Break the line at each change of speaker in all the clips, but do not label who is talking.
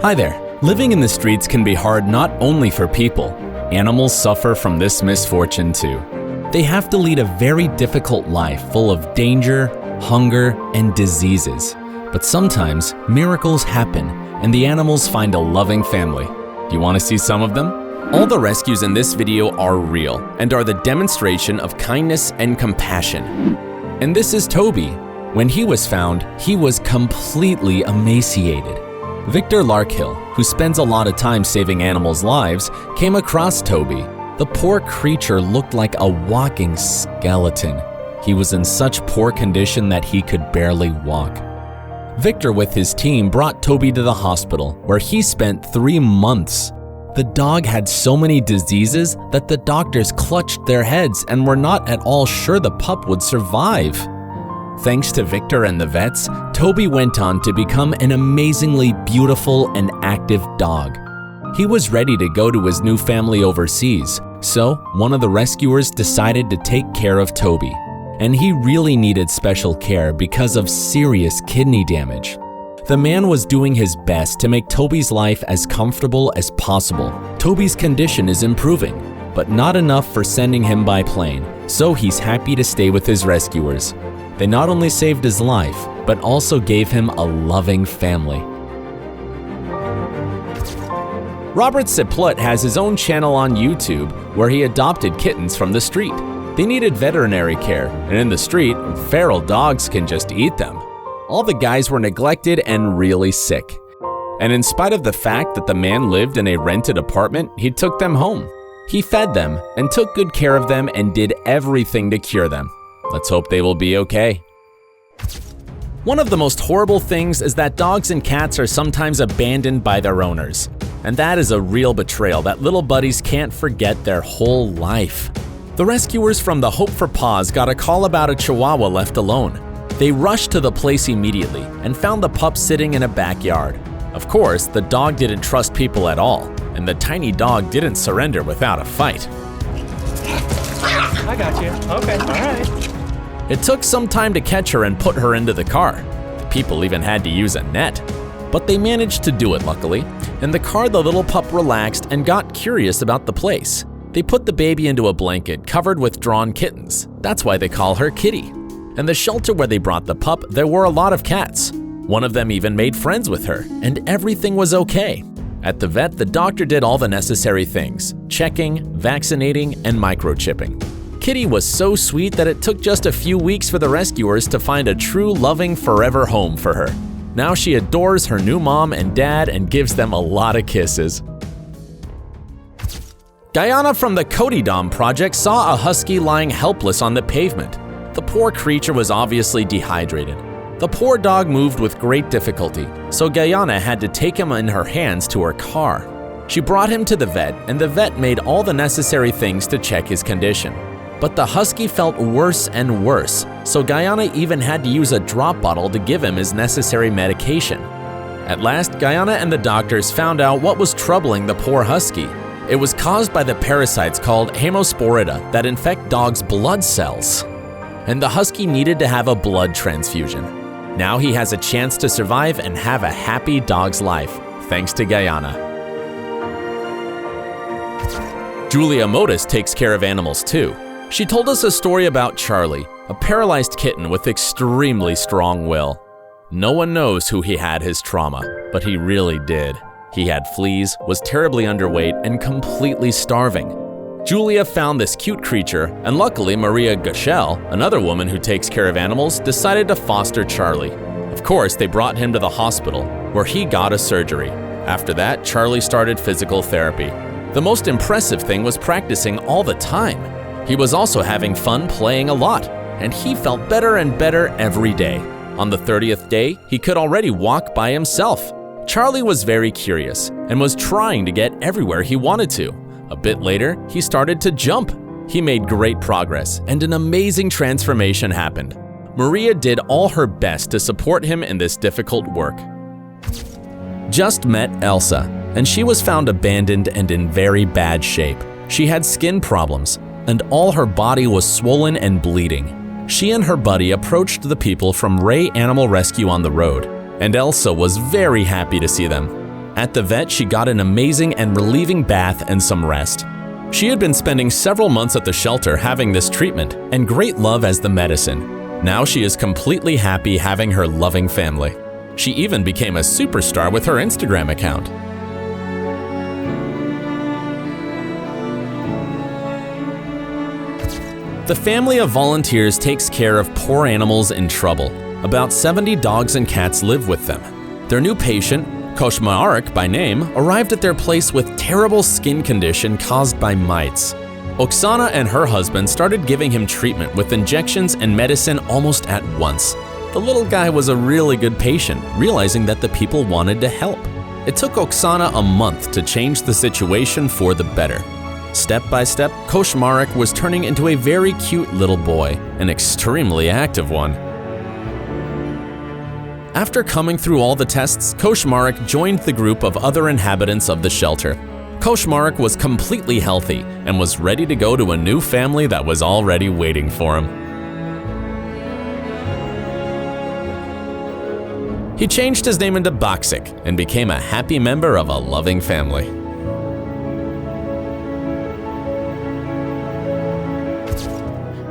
Hi there. Living in the streets can be hard not only for people. Animals suffer from this misfortune too. They have to lead a very difficult life full of danger, hunger, and diseases. But sometimes miracles happen and the animals find a loving family. Do you want to see some of them? All the rescues in this video are real and are the demonstration of kindness and compassion. And this is Toby. When he was found, he was completely emaciated. Victor Larkhill, who spends a lot of time saving animals' lives, came across Toby. The poor creature looked like a walking skeleton. He was in such poor condition that he could barely walk. Victor with his team brought Toby to the hospital, where he spent 3 months. The dog had so many diseases that the doctors clutched their heads and were not at all sure the pup would survive. Thanks to Victor and the vets, Toby went on to become an amazingly beautiful and active dog. He was ready to go to his new family overseas, so one of the rescuers decided to take care of Toby. And he really needed special care because of serious kidney damage. The man was doing his best to make Toby's life as comfortable as possible. Toby's condition is improving, but not enough for sending him by plane, so he's happy to stay with his rescuers. They not only saved his life, but also gave him a loving family. Robert Siplut has his own channel on YouTube where he adopted kittens from the street. They needed veterinary care, and in the street, feral dogs can just eat them. All the guys were neglected and really sick. And in spite of the fact that the man lived in a rented apartment, he took them home. He fed them and took good care of them and did everything to cure them. Let's hope they will be okay. One of the most horrible things is that dogs and cats are sometimes abandoned by their owners. And that is a real betrayal that little buddies can't forget their whole life. The rescuers from the Hope for Paws got a call about a Chihuahua left alone. They rushed to the place immediately and found the pup sitting in a backyard. Of course, the dog didn't trust people at all, and the tiny dog didn't surrender without a fight.
I got you. Okay, all right.
It took some time to catch her and put her into the car. The people even had to use a net. But they managed to do it, luckily. In the car, the little pup relaxed and got curious about the place. They put the baby into a blanket covered with drawn kittens. That's why they call her Kitty. In the shelter where they brought the pup, there were a lot of cats. One of them even made friends with her, and everything was okay. At the vet, the doctor did all the necessary things: checking, vaccinating, and microchipping. Kitty was so sweet that it took just a few weeks for the rescuers to find a true, loving, forever home for her. Now she adores her new mom and dad and gives them a lot of kisses. Guyana from the Codydom project saw a husky lying helpless on the pavement. The poor creature was obviously dehydrated. The poor dog moved with great difficulty, so Guyana had to take him in her hands to her car. She brought him to the vet, and the vet made all the necessary things to check his condition. But the husky felt worse and worse, so Guyana even had to use a drop bottle to give him his necessary medication. At last, Guyana and the doctors found out what was troubling the poor husky. It was caused by the parasites called Haemosporida that infect dogs' blood cells. And the husky needed to have a blood transfusion. Now he has a chance to survive and have a happy dog's life, thanks to Guyana. Julia Modis takes care of animals too. She told us a story about Charlie, a paralyzed kitten with extremely strong will. No one knows who he had his trauma, but he really did. He had fleas, was terribly underweight, and completely starving. Julia found this cute creature, and luckily Maria Gachel, another woman who takes care of animals, decided to foster Charlie. Of course, they brought him to the hospital, where he got a surgery. After that, Charlie started physical therapy. The most impressive thing was practicing all the time. He was also having fun playing a lot, and he felt better and better every day. On the 30th day, he could already walk by himself. Charlie was very curious and was trying to get everywhere he wanted to. A bit later, he started to jump. He made great progress, and an amazing transformation happened. Maria did all her best to support him in this difficult work. Just met Elsa, and she was found abandoned and in very bad shape. She had skin problems, and all her body was swollen and bleeding. She and her buddy approached the people from Ray Animal Rescue on the road, and Elsa was very happy to see them. At the vet, she got an amazing and relieving bath and some rest. She had been spending several months at the shelter having this treatment and great love as the medicine. Now she is completely happy having her loving family. She even became a superstar with her Instagram account. The family of volunteers takes care of poor animals in trouble. About 70 dogs and cats live with them. Their new patient, Koshmarik by name, arrived at their place with terrible skin condition caused by mites. Oksana and her husband started giving him treatment with injections and medicine almost at once. The little guy was a really good patient, realizing that the people wanted to help. It took Oksana a month to change the situation for the better. Step by step, Koshmarik was turning into a very cute little boy, an extremely active one. After coming through all the tests, Koshmarik joined the group of other inhabitants of the shelter. Koshmarik was completely healthy and was ready to go to a new family that was already waiting for him. He changed his name into Boxik and became a happy member of a loving family.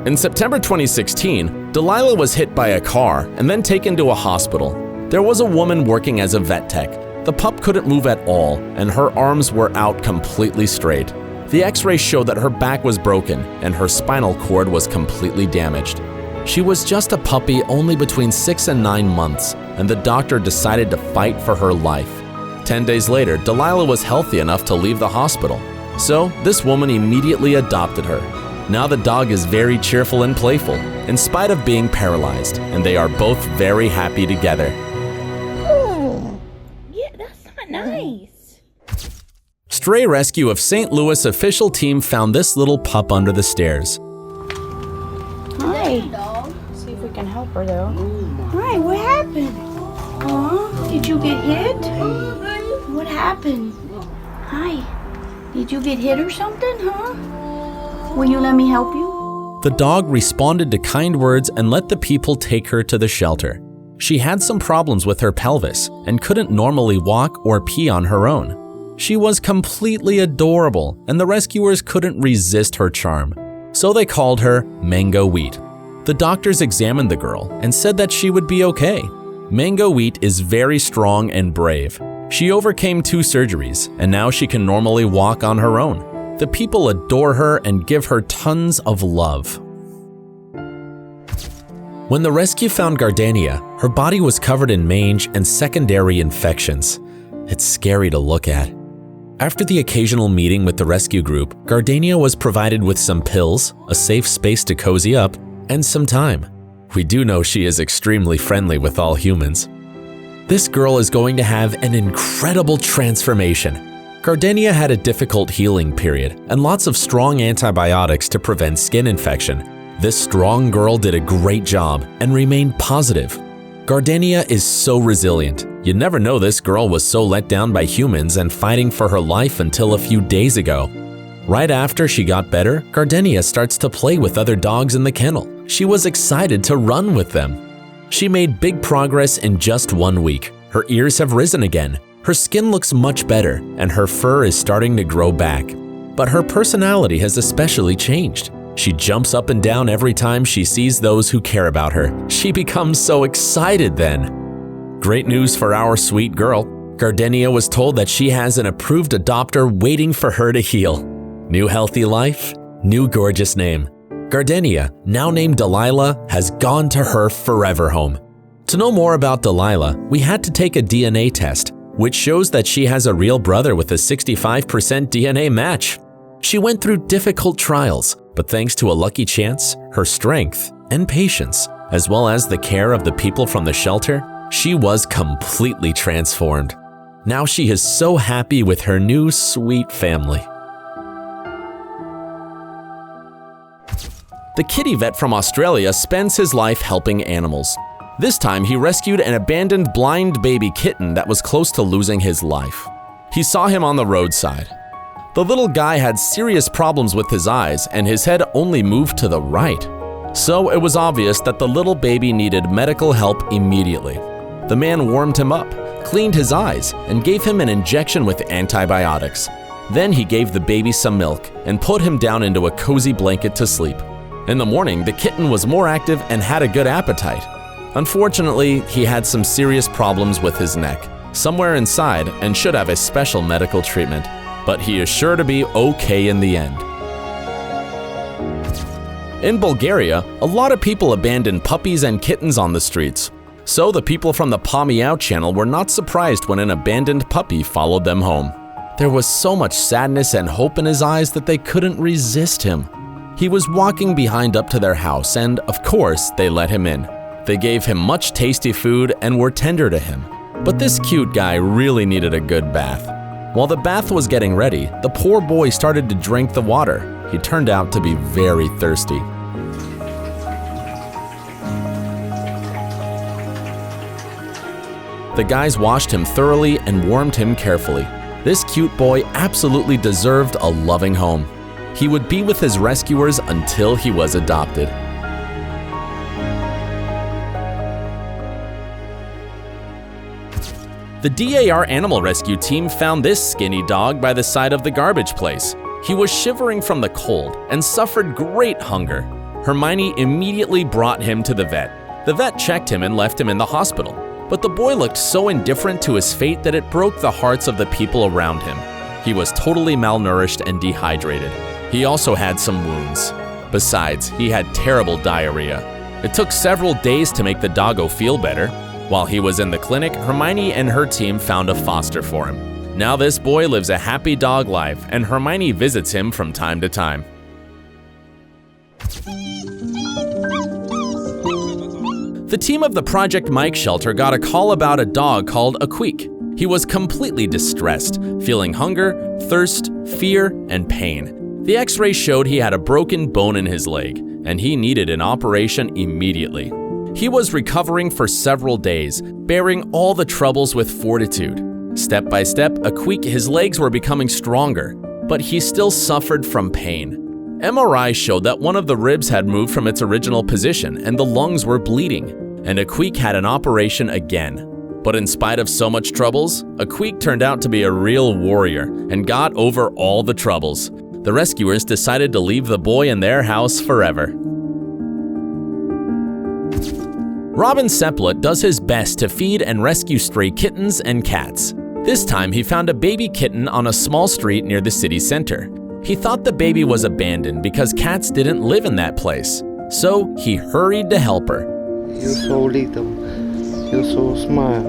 In September 2016, Delilah was hit by a car and then taken to a hospital. There was a woman working as a vet tech. The pup couldn't move at all, and her arms were out completely straight. The x-rays showed that her back was broken and her spinal cord was completely damaged. She was just a puppy only between 6 and 9 months, and the doctor decided to fight for her life. 10 days later, Delilah was healthy enough to leave the hospital. So, this woman immediately adopted her. Now the dog is very cheerful and playful, in spite of being paralyzed, and they are both very happy together.
Oh, yeah, that's not nice.
Stray Rescue of St. Louis official team found this little pup under the stairs.
Hi. See if we can help her though. Hi, what happened? Huh? Did you get hit? What happened? Hi. Did you get hit or something, huh? Will you let me help you?
The dog responded to kind words and let the people take her to the shelter. She had some problems with her pelvis and couldn't normally walk or pee on her own. She was completely adorable, and the rescuers couldn't resist her charm. So they called her Mango Wheat. The doctors examined the girl and said that she would be okay. Mango Wheat is very strong and brave. She overcame 2 surgeries, and now she can normally walk on her own. The people adore her and give her tons of love. When the rescue found Gardenia, her body was covered in mange and secondary infections. It's scary to look at. After the occasional meeting with the rescue group, Gardenia was provided with some pills, a safe space to cozy up, and some time. We do know she is extremely friendly with all humans. This girl is going to have an incredible transformation. Gardenia had a difficult healing period and lots of strong antibiotics to prevent skin infection. This strong girl did a great job and remained positive. Gardenia is so resilient. You'd never know this girl was so let down by humans and fighting for her life until a few days ago. Right after she got better, Gardenia starts to play with other dogs in the kennel. She was excited to run with them. She made big progress in just 1 week. Her ears have risen again. Her skin looks much better, and her fur is starting to grow back. But her personality has especially changed. She jumps up and down every time she sees those who care about her. She becomes so excited then. Great news for our sweet girl. Gardenia was told that she has an approved adopter waiting for her to heal. New healthy life, new gorgeous name. Gardenia, now named Delilah, has gone to her forever home. To know more about Delilah, we had to take a DNA test, which shows that she has a real brother with a 65% DNA match. She went through difficult trials, but thanks to a lucky chance, her strength, and patience, as well as the care of the people from the shelter, she was completely transformed. Now she is so happy with her new sweet family. The kitty vet from Australia spends his life helping animals. This time, he rescued an abandoned blind baby kitten that was close to losing his life. He saw him on the roadside. The little guy had serious problems with his eyes, and his head only moved to the right. So it was obvious that the little baby needed medical help immediately. The man warmed him up, cleaned his eyes, and gave him an injection with antibiotics. Then he gave the baby some milk and put him down into a cozy blanket to sleep. In the morning, the kitten was more active and had a good appetite. Unfortunately, he had some serious problems with his neck, somewhere inside, and should have a special medical treatment. But he is sure to be okay in the end. In Bulgaria, a lot of people abandoned puppies and kittens on the streets. So the people from the Paw Meow channel were not surprised when an abandoned puppy followed them home. There was so much sadness and hope in his eyes that they couldn't resist him. He was walking behind up to their house and, of course, they let him in. They gave him much tasty food and were tender to him. But this cute guy really needed a good bath. While the bath was getting ready, the poor boy started to drink the water. He turned out to be very thirsty. The guys washed him thoroughly and warmed him carefully. This cute boy absolutely deserved a loving home. He would be with his rescuers until he was adopted. The DAR animal rescue team found this skinny dog by the side of the garbage place. He was shivering from the cold and suffered great hunger. Hermione immediately brought him to the vet. The vet checked him and left him in the hospital. But the boy looked so indifferent to his fate that it broke the hearts of the people around him. He was totally malnourished and dehydrated. He also had some wounds. Besides, he had terrible diarrhea. It took several days to make the doggo feel better. While he was in the clinic, Hermione and her team found a foster for him. Now this boy lives a happy dog life, and Hermione visits him from time to time. The team of the Project Mike shelter got a call about a dog called Aquake. He was completely distressed, feeling hunger, thirst, fear, and pain. The x-ray showed he had a broken bone in his leg, and he needed an operation immediately. He was recovering for several days, bearing all the troubles with fortitude. Step by step, his legs were becoming stronger, but he still suffered from pain. MRI showed that one of the ribs had moved from its original position and the lungs were bleeding, and Aquake had an operation again. But in spite of so much troubles, Aquake turned out to be a real warrior and got over all the troubles. The rescuers decided to leave the boy in their house forever. Robin Seplet does his best to feed and rescue stray kittens and cats. This time he found a baby kitten on a small street near the city center. He thought the baby was abandoned because cats didn't live in that place, so he hurried to help her.
You're so little, you're so small,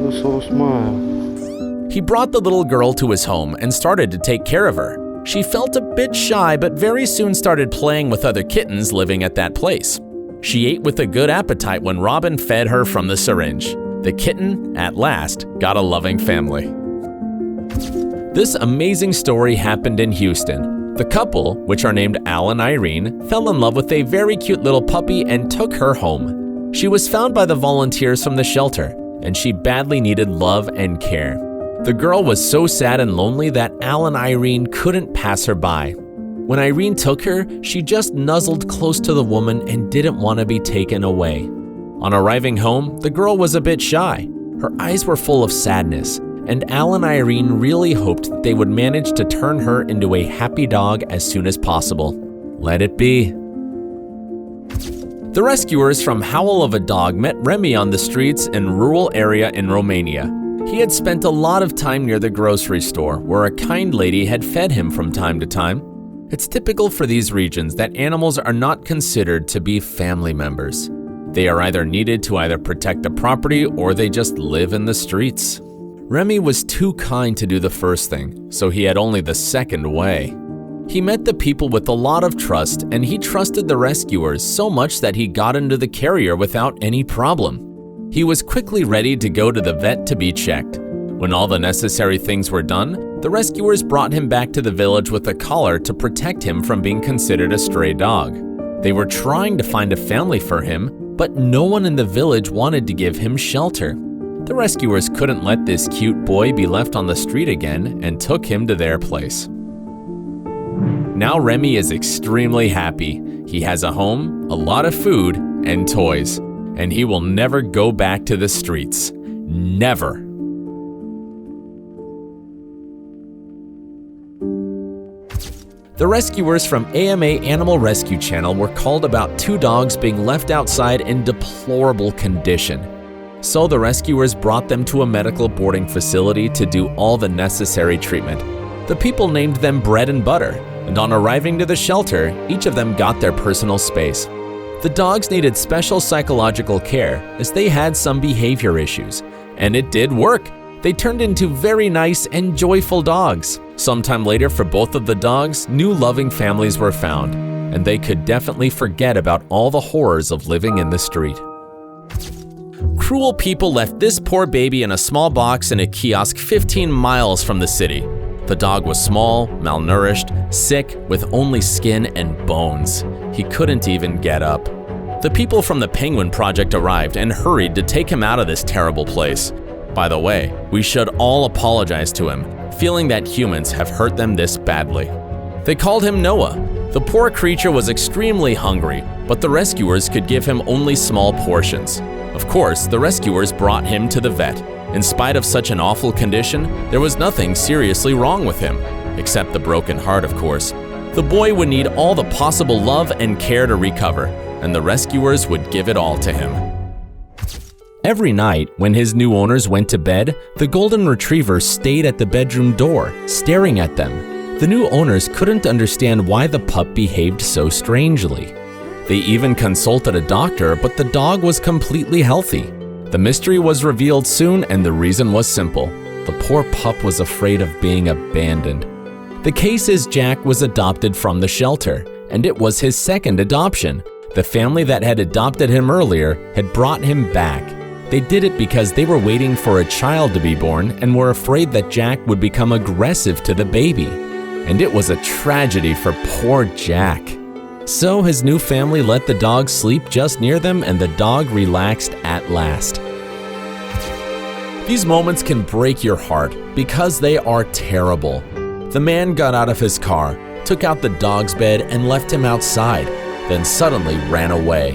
you're so small.
He brought the little girl to his home and started to take care of her. She felt a bit shy, but very soon started playing with other kittens living at that place. She ate with a good appetite when Robin fed her from the syringe. The kitten, at last, got a loving family. This amazing story happened in Houston. The couple, which are named Al and Irene, fell in love with a very cute little puppy and took her home. She was found by the volunteers from the shelter, and she badly needed love and care. The girl was so sad and lonely that Al and Irene couldn't pass her by. When Irene took her, she just nuzzled close to the woman and didn't want to be taken away. On arriving home, the girl was a bit shy. Her eyes were full of sadness, and Al and Irene really hoped that they would manage to turn her into a happy dog as soon as possible. Let it be. The rescuers from Howl of a Dog met Remy on the streets in a rural area in Romania. He had spent a lot of time near the grocery store, where a kind lady had fed him from time to time. It's typical for these regions that animals are not considered to be family members. They are either needed to either protect the property or they just live in the streets. Remy was too kind to do the first thing, so he had only the second way. He met the people with a lot of trust, and he trusted the rescuers so much that he got into the carrier without any problem. He was quickly ready to go to the vet to be checked. When all the necessary things were done, the rescuers brought him back to the village with a collar to protect him from being considered a stray dog. They were trying to find a family for him, but no one in the village wanted to give him shelter. The rescuers couldn't let this cute boy be left on the street again and took him to their place. Now Remy is extremely happy. He has a home, a lot of food, and toys, and he will never go back to the streets. Never. The rescuers from AMA Animal Rescue Channel were called about 2 dogs being left outside in deplorable condition. So the rescuers brought them to a medical boarding facility to do all the necessary treatment. The people named them Bread and Butter, and on arriving to the shelter, each of them got their personal space. The dogs needed special psychological care as they had some behavior issues, and it did work. They turned into very nice and joyful dogs. Sometime later, for both of the dogs, new loving families were found, and they could definitely forget about all the horrors of living in the street. Cruel people left this poor baby in a small box in a kiosk 15 miles from the city. The dog was small, malnourished, sick, with only skin and bones. He couldn't even get up. The people from the Penguin Project arrived and hurried to take him out of this terrible place. By the way, we should all apologize to him, feeling that humans have hurt them this badly. They called him Noah. The poor creature was extremely hungry, but the rescuers could give him only small portions. Of course, the rescuers brought him to the vet. In spite of such an awful condition, there was nothing seriously wrong with him, except the broken heart, of course. The boy would need all the possible love and care to recover, and the rescuers would give it all to him. Every night, when his new owners went to bed, the golden retriever stayed at the bedroom door, staring at them. The new owners couldn't understand why the pup behaved so strangely. They even consulted a doctor, but the dog was completely healthy. The mystery was revealed soon, and the reason was simple. The poor pup was afraid of being abandoned. The case is Jack was adopted from the shelter, and it was his second adoption. The family that had adopted him earlier had brought him back. They did it because they were waiting for a child to be born and were afraid that Jack would become aggressive to the baby. And it was a tragedy for poor Jack. So his new family let the dog sleep just near them, and the dog relaxed at last. These moments can break your heart because they are terrible. The man got out of his car, took out the dog's bed and left him outside, then suddenly ran away.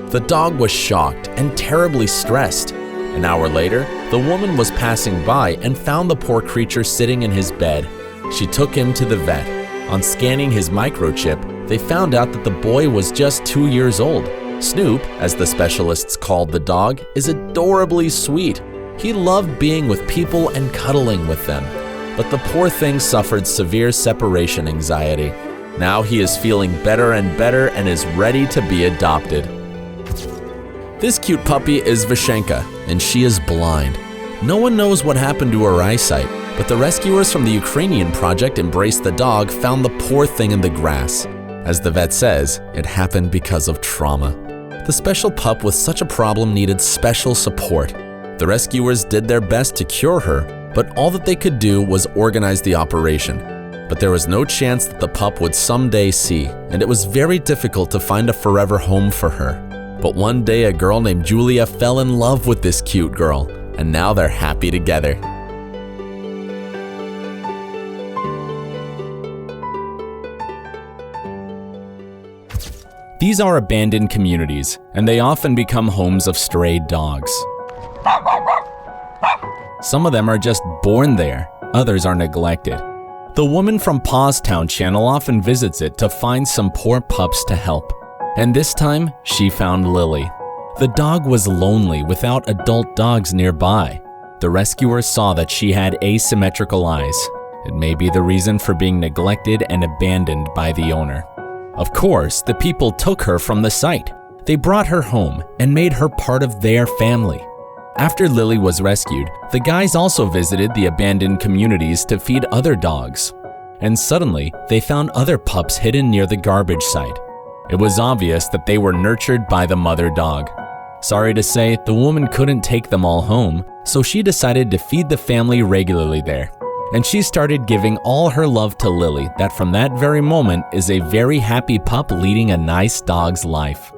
The dog was shocked and terribly stressed. An hour later, the woman was passing by and found the poor creature sitting in his bed. She took him to the vet. On scanning his microchip, they found out that the boy was just 2 years old. Snoop, as the specialists called the dog, is adorably sweet. He loved being with people and cuddling with them. But the poor thing suffered severe separation anxiety. Now he is feeling better and better and is ready to be adopted. This cute puppy is Vishenka, and she is blind. No one knows what happened to her eyesight, but the rescuers from the Ukrainian project Embrace the Dog found the poor thing in the grass. As the vet says, it happened because of trauma. The special pup with such a problem needed special support. The rescuers did their best to cure her, but all that they could do was organize the operation. But there was no chance that the pup would someday see, and it was very difficult to find a forever home for her. But one day a girl named Julia fell in love with this cute girl, and now they're happy together. These are abandoned communities, and they often become homes of stray dogs. Some of them are just born there, others are neglected. The woman from Paws Town channel often visits it to find some poor pups to help. And this time, she found Lily. The dog was lonely without adult dogs nearby. The rescuers saw that she had asymmetrical eyes. It may be the reason for being neglected and abandoned by the owner. Of course, the people took her from the site. They brought her home and made her part of their family. After Lily was rescued, the guys also visited the abandoned communities to feed other dogs. And suddenly, they found other pups hidden near the garbage site. It was obvious that they were nurtured by the mother dog. Sorry to say, the woman couldn't take them all home, so she decided to feed the family regularly there. And she started giving all her love to Lily, that from that very moment is a very happy pup leading a nice dog's life.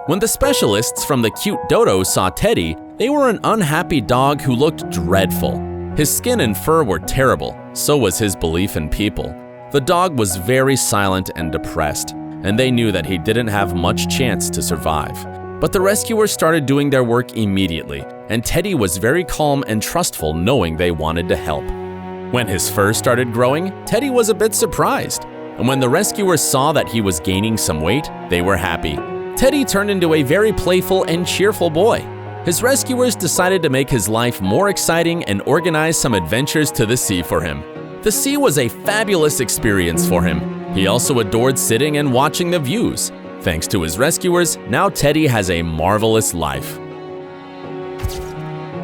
When the specialists from the cute dodo saw Teddy, they were an unhappy dog who looked dreadful. His skin and fur were terrible, so was his belief in people. The dog was very silent and depressed, and they knew that he didn't have much chance to survive. But the rescuers started doing their work immediately, and Teddy was very calm and trustful, knowing they wanted to help. When his fur started growing, Teddy was a bit surprised, and when the rescuers saw that he was gaining some weight, they were happy. Teddy turned into a very playful and cheerful boy. His rescuers decided to make his life more exciting and organize some adventures to the sea for him. The sea was a fabulous experience for him. He also adored sitting and watching the views. Thanks to his rescuers, now Teddy has a marvelous life.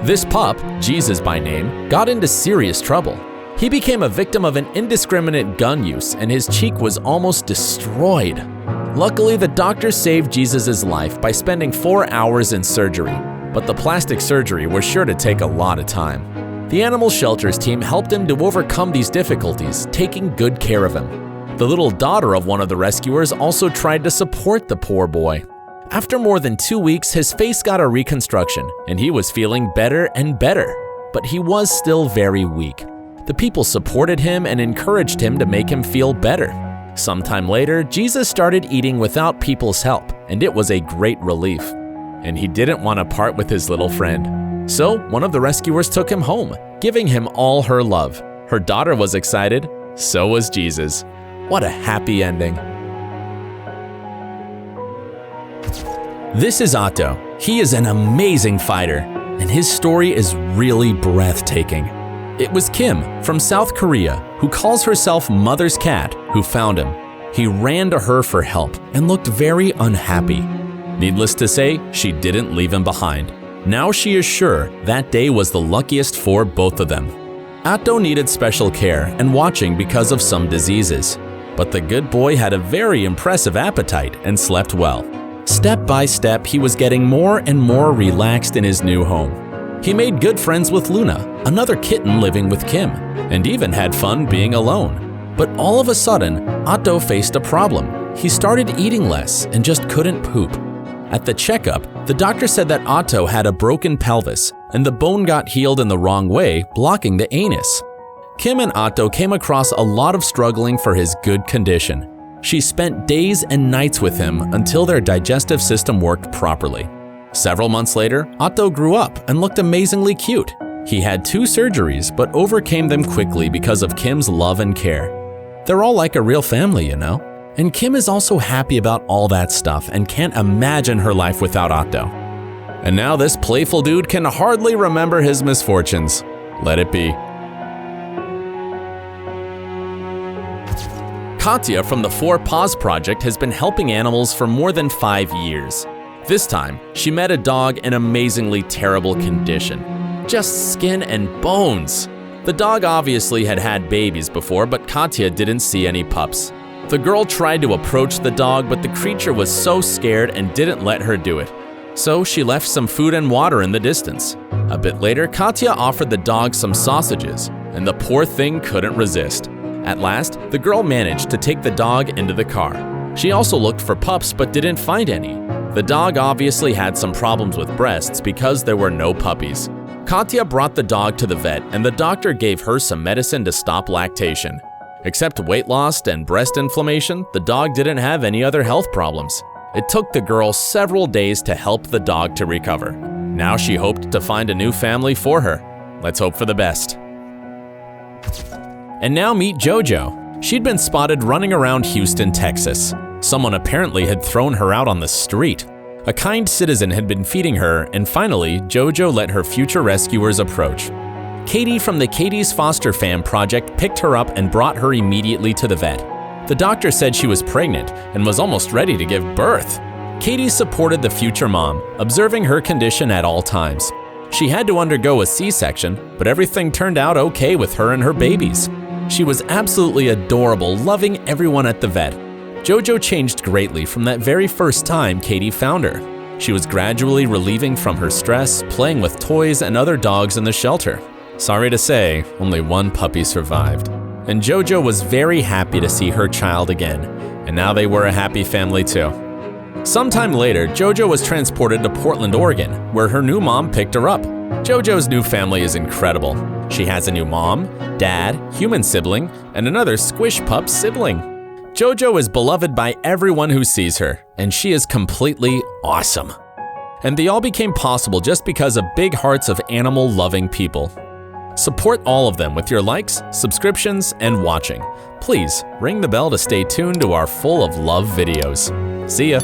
This pup, Jesus by name, got into serious trouble. He became a victim of an indiscriminate gun use, and his cheek was almost destroyed. Luckily, the doctor saved Jesus' life by spending 4 hours in surgery, but the plastic surgery was sure to take a lot of time. The animal shelters team helped him to overcome these difficulties, taking good care of him. The little daughter of one of the rescuers also tried to support the poor boy. After more than 2 weeks, his face got a reconstruction, and he was feeling better and better, but he was still very weak. The people supported him and encouraged him to make him feel better. Sometime later, Jesus started eating without people's help, and it was a great relief. And he didn't want to part with his little friend. So one of the rescuers took him home, giving him all her love. Her daughter was excited, so was Jesus. What a happy ending. This is Otto. He is an amazing fighter, and his story is really breathtaking. It was Kim from South Korea, who calls herself Mother's Cat, who found him. He ran to her for help and looked very unhappy. Needless to say, she didn't leave him behind. Now she is sure that day was the luckiest for both of them. Otto needed special care and watching because of some diseases, but the good boy had a very impressive appetite and slept well. Step by step, he was getting more and more relaxed in his new home. He made good friends with Luna, another kitten living with Kim, and even had fun being alone. But all of a sudden, Otto faced a problem. He started eating less and just couldn't poop. At the checkup, the doctor said that Otto had a broken pelvis, and the bone got healed in the wrong way, blocking the anus. Kim and Otto came across a lot of struggling for his good condition. She spent days and nights with him until their digestive system worked properly. Several months later, Otto grew up and looked amazingly cute. He had 2 surgeries, but overcame them quickly because of Kim's love and care. They're all like a real family, you know? And Kim is also happy about all that stuff and can't imagine her life without Otto. And now this playful dude can hardly remember his misfortunes. Let it be. Katya from the 4 Paws Project has been helping animals for more than 5 years. This time, she met a dog in amazingly terrible condition. Just skin and bones. The dog obviously had had babies before, but Katya didn't see any pups. The girl tried to approach the dog, but the creature was so scared and didn't let her do it. So she left some food and water in the distance. A bit later, Katya offered the dog some sausages, and the poor thing couldn't resist. At last, the girl managed to take the dog into the car. She also looked for pups but didn't find any. The dog obviously had some problems with breasts because there were no puppies. Katya brought the dog to the vet, and the doctor gave her some medicine to stop lactation. Except weight loss and breast inflammation, the dog didn't have any other health problems. It took the girl several days to help the dog to recover. Now she hoped to find a new family for her. Let's hope for the best. And now meet JoJo. She'd been spotted running around Houston, Texas. Someone apparently had thrown her out on the street. A kind citizen had been feeding her, and finally, JoJo let her future rescuers approach. Katie from the Katie's Foster Fam project picked her up and brought her immediately to the vet. The doctor said she was pregnant and was almost ready to give birth. Katie supported the future mom, observing her condition at all times. She had to undergo a C-section, but everything turned out okay with her and her babies. She was absolutely adorable, loving everyone at the vet. JoJo changed greatly from that very first time Katie found her. She was gradually relieving from her stress, playing with toys and other dogs in the shelter. Sorry to say, only 1 puppy survived. And JoJo was very happy to see her child again, and now they were a happy family too. Sometime later, JoJo was transported to Portland, Oregon, where her new mom picked her up. JoJo's new family is incredible. She has a new mom, dad, human sibling, and another squish pup sibling. JoJo is beloved by everyone who sees her, and she is completely awesome. And they all became possible just because of big hearts of animal-loving people. Support all of them with your likes, subscriptions, and watching. Please ring the bell to stay tuned to our full of love videos. See ya!